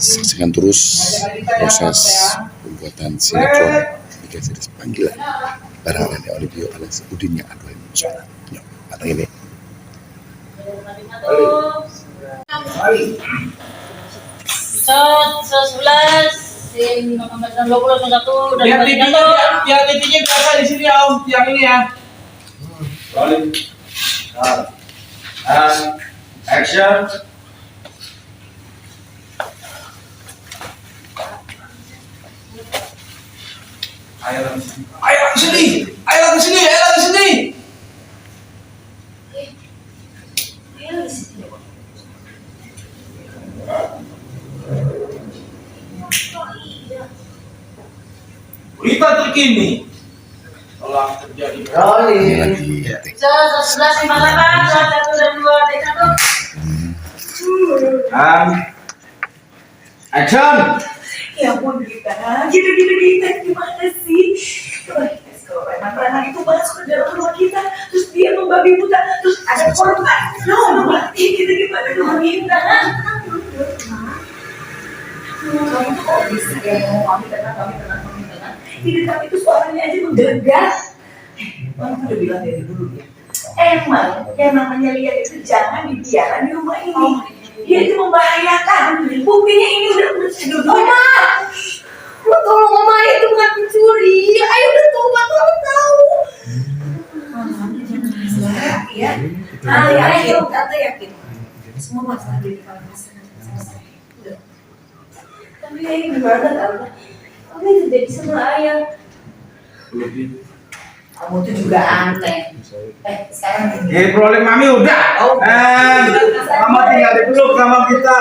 Saksikan terus proses pembuatan sinetron Tiga Series Panggilan bareng Rani Olivio alias Udin yang aduan suara. Yuk, atau ini. Tiang titiknya berapa di sini Om? Tiang ini ya. Rolling. Action. Ayo ke sini. Ayo ke sini. Ayo ke sini. Ayo ke sini. Berita terkini telah terjadi. Lagi. 1158 Action. Ya ampun kita gimana sih? Kalau preman itu masuk ke dalam rumah kita, terus dia membabi buta, terus ada korban, mati kita gimana dong kita? Kamu tuh kok bisa ya ngomong kami tenang. Hidup kami itu suaranya aja menggelegar. Kamu udah bilang dari dulu ya. Emang yang namanya lihat itu jangan dibiarkan di rumah ini. Dia itu membahayakan. Buktinya ini udah sedut. Oma, lu tolong Oma, itu bukan pencuri. Ayo udah tobat, kamu tahu. Ya, ayo tante yakin. Semua masalah di depan pasangan selesai. Udah. Tapi ini gimana tahu? Apa yang terjadi sama ayah? Kamu tuh juga aneh. Sekarang Eh, problem mami udah. Mama tinggal dipeluk sama kita.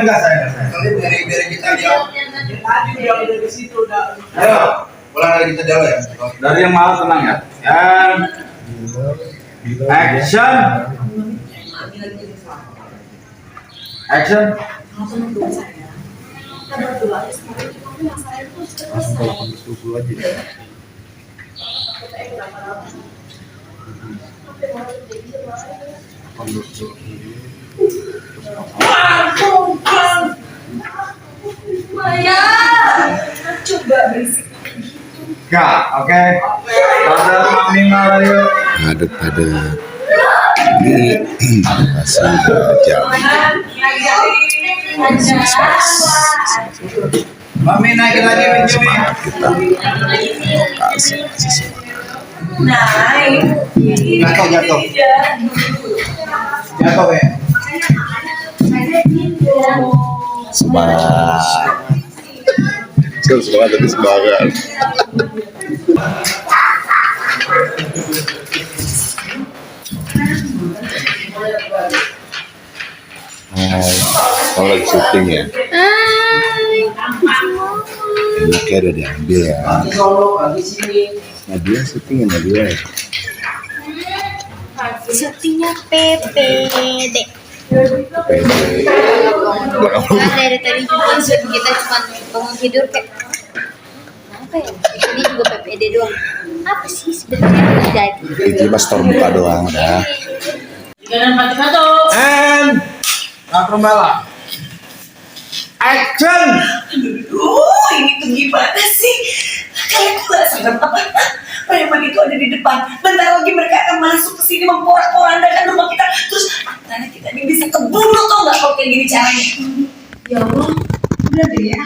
Enggak saya. Dari kita jauh. Tadi udah dari situ udah. Ayo, pulang dari kita jauh ya. Dari yang malah tenang ya. Action. Action. Maya, coba berisik. Kak, oke. Ada mami malah yuk. Padat. Ini masih jam. Mami naik lagi mencuri. Kita lokasi masih semua. Jatuh. Jatuh ya. Semangat. Semangat tapi semangat. Kalau lagi syuting ya. Enaknya udah diambil ya. Nadia syuting ya Nadia. Syutingnya PPD. PPD. Dari tadi juga kita cuma bangun tidur kayak apa ya? Ini juga PPD doang. Apa sih sebenarnya jadi? Ini mas terbuka doang dah. And Akrombala. Action. Ini tuh gimana sih? Kalian tuh gak sadar apa? Preman itu ada di depan. Bentar lagi mereka akan masuk ke sini memporak-porandakan rumah kita. Terus antara kita ini bisa kebunuh tau gak kalau kayak gini caranya? Ya Allah, udah deh ya.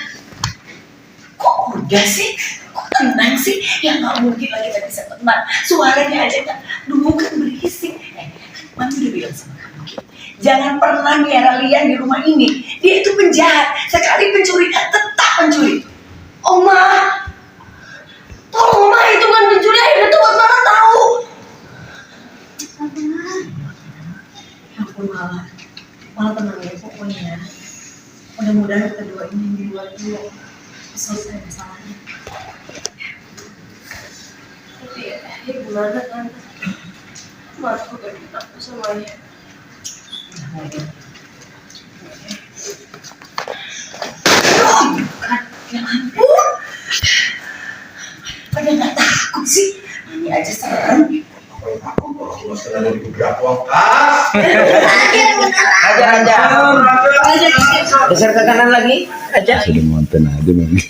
Kok udah sih? Kok tenang sih? Ya gak mungkin lah kita bisa tenang. Suaranya aja kan dulu kan berisik. Mami udah bilang sama kamu gitu. Jangan pernah miara lian di rumah ini. Dia itu penjahat. Sekali pencuri, tetap pencuri. Oma, tolong Oma, itu kan pencuri. Ayo tuh Mama tahu. Ya ampun malah tenang ya pokoknya. Mudah-mudahan kita doain yang di luar dulu selesai masalahnya. Tapi ya gimana kan? Mas udah kita semuanya. Ya ampun. Pada nggak takut sih. Ini aja serem. Aku kalau dari beberapa tas. Aja. Geser ke kanan lagi. Aja. Sudah nonton aja Mami.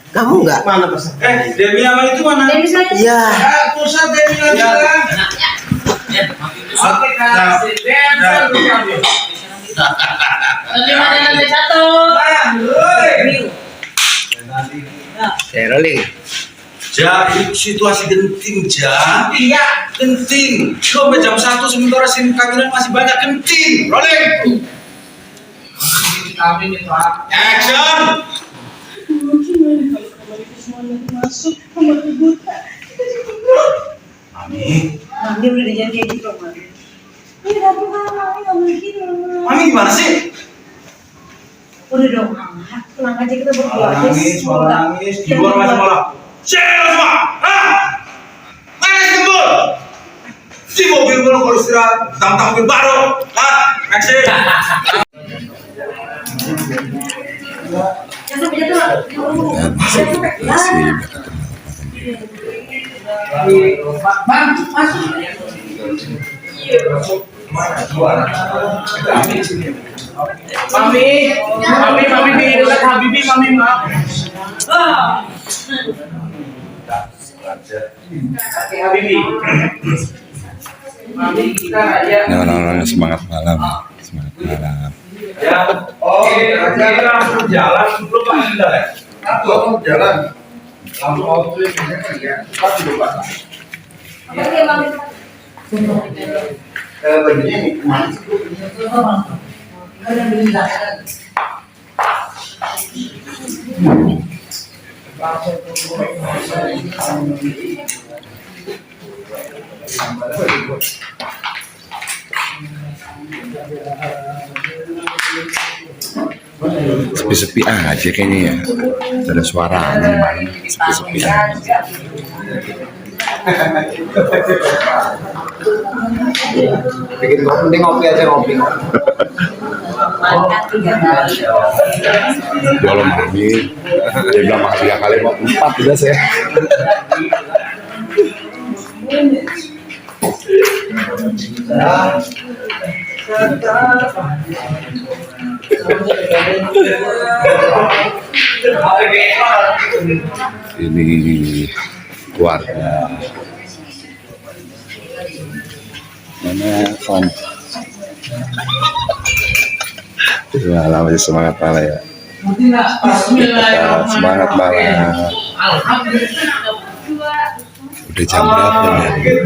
Kamu enggak? Mana pesan? Demi Amal itu mana? Iya. Pusat Demi Amal. Oke, kasih. Nanti satu. Rolling. Jadi situasi genting genting. Sampai jam 1 sementara SIM kami masih banyak genting. Rolling. Action. Mami. Mami udah dijanji gitu, Mami. Ini nggak boleh gitu. Mami gimana sih? Udah dong, Mama. Pulang aja kita berdua. Nangis. Di luar masih malah. Cewek semua. Mana si gembul? Si mobil gue kalau istirahat, tang mobil baru. Action. Dan masih Mami di dekat Habibi, Mami maaf. Habibi. Mami kita aja. orang-orang semangat malam. Ya, oke, kita langsung jalan belum Pak ya? Langsung jalan. Langsung mau tulis ya. Pasti lupa. Bajunya ini kemana sih? Sepi-sepi aja kayaknya ya. Ada suara angin malam. Sepi-sepi aja. Bikin ngopi aja ngopi. Kalau Mami, dia bilang makan 3 kali, mau 4 udah saya. Ini keluarga mana Fon? Lama semangat malah ya. Semangat malah. Udah jam berapa ya?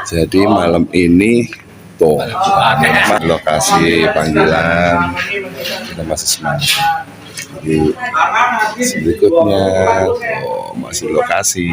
Jadi malam ini tuh memang lokasi panggilan kita masih semangat. Jadi berikutnya masih lokasi.